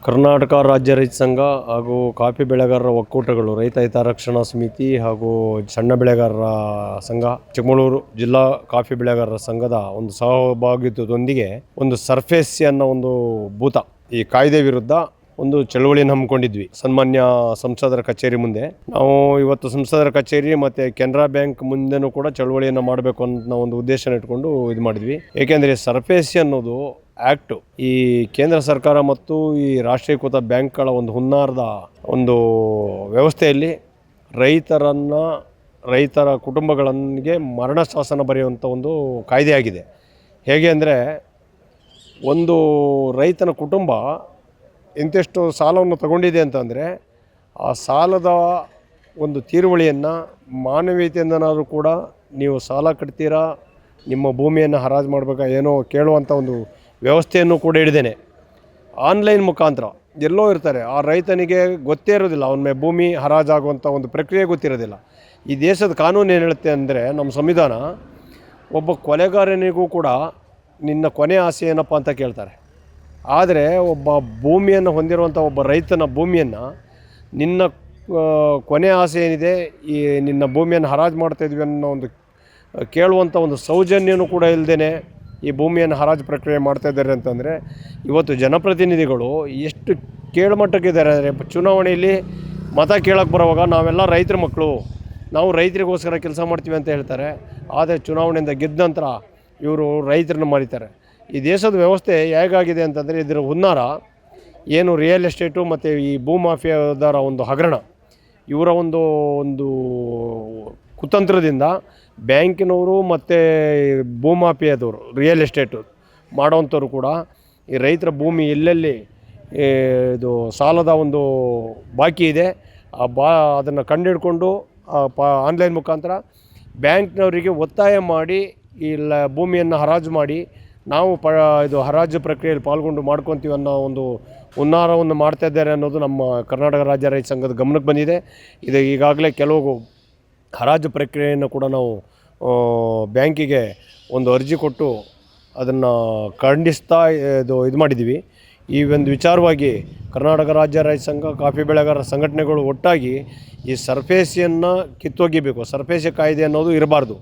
ಕರ್ನಾಟಕ ರಾಜ್ಯ ರೈತ ಸಂಘ ಹಾಗೂ ಕಾಫಿ ಬೆಳೆಗಾರರ ಒಕ್ಕೂಟಗಳು, ರೈತ ಹಿತರಕ್ಷಣಾ ಸಮಿತಿ ಹಾಗೂ ಸಣ್ಣ ಬೆಳೆಗಾರರ ಸಂಘ, ಚಿಕ್ಕಮಗಳೂರು ಜಿಲ್ಲಾ ಕಾಫಿ ಬೆಳೆಗಾರರ ಸಂಘದ ಒಂದು ಸಹಭಾಗಿತ್ವದೊಂದಿಗೆ ಒಂದು ಸರ್ಫೇಸ್ ಅನ್ನೋ ಒಂದು ಭೂತ ಈ ಕಾಯ್ದೆ ವಿರುದ್ಧ ಒಂದು ಚಳವಳಿಯನ್ನು ಹಮ್ಮಿಕೊಂಡಿದ್ವಿ. ಸನ್ಮಾನ್ಯ ಸಂಸದರ ಕಚೇರಿ ಮುಂದೆ ನಾವು ಇವತ್ತು ಸಂಸದರ ಕಚೇರಿ ಮತ್ತು ಕೆನರಾ ಬ್ಯಾಂಕ್ ಮುಂದೆನೂ ಕೂಡ ಚಳವಳಿಯನ್ನು ಮಾಡಬೇಕು ಅನ್ನೋ ಒಂದು ಉದ್ದೇಶನ ಇಟ್ಕೊಂಡು ಇದು ಮಾಡಿದ್ವಿ. ಏಕೆಂದರೆ ಸರ್ಫೇಸಿ ಅನ್ನೋದು ಆ್ಯಕ್ಟು ಈ ಕೇಂದ್ರ ಸರ್ಕಾರ ಮತ್ತು ಈ ರಾಷ್ಟ್ರೀಕೃತ ಬ್ಯಾಂಕ್ಗಳ ಒಂದು ಹುನ್ನಾರದ ಒಂದು ವ್ಯವಸ್ಥೆಯಲ್ಲಿ ರೈತರ ಕುಟುಂಬಗಳಿಗೆ ಮರಣ ಶಾಸನ ಬರೆಯುವಂಥ ಒಂದು ಕಾಯ್ದೆಯಾಗಿದೆ. ಹೇಗೆ ಅಂದರೆ, ಒಂದು ರೈತನ ಕುಟುಂಬ ಇಂತಿಷ್ಟು ಸಾಲವನ್ನು ತಗೊಂಡಿದೆ ಅಂತಂದರೆ ಆ ಸಾಲದ ಒಂದು ತೀರುವಳಿಯನ್ನು ಮಾನವೀಯತೆಯಿಂದನಾದರೂ ಕೂಡ ನೀವು ಸಾಲ ಕಟ್ತೀರಾ, ನಿಮ್ಮ ಭೂಮಿಯನ್ನು ಹರಾಜು ಮಾಡಬೇಕಾ ಏನೋ ಕೇಳುವಂಥ ಒಂದು ವ್ಯವಸ್ಥೆಯನ್ನು ಕೂಡ ಹಿಡಿದೇನೆ. ಆನ್ಲೈನ್ ಮುಖಾಂತರ ಎಲ್ಲೋ ಇರ್ತಾರೆ, ಆ ರೈತನಿಗೆ ಗೊತ್ತೇ ಇರೋದಿಲ್ಲ, ಅವನ ಭೂಮಿ ಹರಾಜಾಗುವಂಥ ಒಂದು ಪ್ರಕ್ರಿಯೆ ಗೊತ್ತಿರೋದಿಲ್ಲ. ಈ ದೇಶದ ಕಾನೂನು ಏನು ಹೇಳುತ್ತೆ ಅಂದರೆ, ನಮ್ಮ ಸಂವಿಧಾನ ಒಬ್ಬ ಕೊಲೆಗಾರನಿಗೂ ಕೂಡ ನಿನ್ನ ಕೊನೆ ಆಸೆ ಏನಪ್ಪ ಅಂತ ಕೇಳ್ತಾರೆ. ಆದರೆ ಒಬ್ಬ ಭೂಮಿಯನ್ನು ಹೊಂದಿರುವಂಥ ಒಬ್ಬ ರೈತನ ಭೂಮಿಯನ್ನು ನಿನ್ನ ಕೊನೆ ಆಸೆ ಏನಿದೆ, ಈ ನಿನ್ನ ಭೂಮಿಯನ್ನು ಹರಾಜು ಮಾಡ್ತಾಯಿದ್ವಿ ಅನ್ನೋ ಒಂದು ಕೇಳುವಂಥ ಒಂದು ಸೌಜನ್ಯನೂ ಕೂಡ ಇಲ್ಲದೇ ಈ ಭೂಮಿಯನ್ನು ಹರಾಜು ಪ್ರಕ್ರಿಯೆ ಮಾಡ್ತಾಯಿದ್ದಾರೆ ಅಂತಂದರೆ, ಇವತ್ತು ಜನಪ್ರತಿನಿಧಿಗಳು ಎಷ್ಟು ಕೇಳುಮಟ್ಟಕ್ಕಿದ್ದಾರೆ ಅಂದರೆ, ಚುನಾವಣೆಯಲ್ಲಿ ಮತ ಕೇಳಕ್ಕೆ ಬರೋವಾಗ ನಾವೆಲ್ಲ ರೈತರ ಮಕ್ಕಳು, ನಾವು ರೈತರಿಗೋಸ್ಕರ ಕೆಲಸ ಮಾಡ್ತೀವಿ ಅಂತ ಹೇಳ್ತಾರೆ. ಆದರೆ ಚುನಾವಣೆಯಿಂದ ಗೆದ್ದ ನಂತರ ಇವರು ರೈತರನ್ನ ಮರೀತಾರೆ. ಈ ದೇಶದ ವ್ಯವಸ್ಥೆ ಹೇಗಾಗಿದೆ ಅಂತಂದರೆ, ಇದರ ಹುನ್ನಾರ ಏನು ರಿಯಲ್ ಎಸ್ಟೇಟು ಮತ್ತು ಈ ಭೂಮಾಫಿಯಾದರ ಒಂದು ಹಗರಣ, ಇವರ ಒಂದು ಕುತಂತ್ರದಿಂದ ಬ್ಯಾಂಕಿನವರು ಮತ್ತು ಭೂಮಾಫಿಯಾದವರು, ರಿಯಲ್ ಎಸ್ಟೇಟು ಮಾಡೋವಂಥವ್ರು ಕೂಡ ಈ ರೈತರ ಭೂಮಿ ಎಲ್ಲೆಲ್ಲಿ ಇದು ಸಾಲದ ಒಂದು ಬಾಕಿ ಇದೆ ಅದನ್ನು ಕಂಡುಹಿಡ್ಕೊಂಡು ಆನ್ಲೈನ್ ಮುಖಾಂತರ ಬ್ಯಾಂಕ್ನವರಿಗೆ ಒತ್ತಾಯ ಮಾಡಿ ಇಲ್ಲ ಭೂಮಿಯನ್ನು ಹರಾಜು ಮಾಡಿ ನಾವು ಇದು ಹರಾಜು ಪ್ರಕ್ರಿಯೆಯಲ್ಲಿ ಪಾಲ್ಗೊಂಡು ಮಾಡ್ಕೊತೀವಿ ಅನ್ನೋ ಒಂದು ಹುನ್ನಾರವನ್ನು ಮಾಡ್ತಾಯಿದ್ದಾರೆ ಅನ್ನೋದು ನಮ್ಮ ಕರ್ನಾಟಕ ರಾಜ್ಯ ರೈತ ಸಂಘದ ಗಮನಕ್ಕೆ ಬಂದಿದೆ. ಇದು ಈಗಾಗಲೇ ಕೆಲವು ಹರಾಜು ಪ್ರಕ್ರಿಯೆಯನ್ನು ಕೂಡ ನಾವು ಬ್ಯಾಂಕಿಗೆ ಒಂದು ಅರ್ಜಿ ಕೊಟ್ಟು ಅದನ್ನು ಖಂಡಿಸ್ತಾ ಇದು ಮಾಡಿದ್ದೀವಿ. ಈ ಒಂದು ವಿಚಾರವಾಗಿ ಕರ್ನಾಟಕ ರಾಜ್ಯ ರೈತ ಸಂಘ, ಕಾಫಿ ಬೆಳೆಗಾರರ ಸಂಘಟನೆಗಳು ಒಟ್ಟಾಗಿ ಈ ಸರ್ಫೇಸಿಯನ್ನು ಕಿತ್ತೊಗಿಬೇಕು. ಸರ್ಫೇಸಿ ಕಾಯ್ದೆ ಅನ್ನೋದು ಇರಬಾರ್ದು.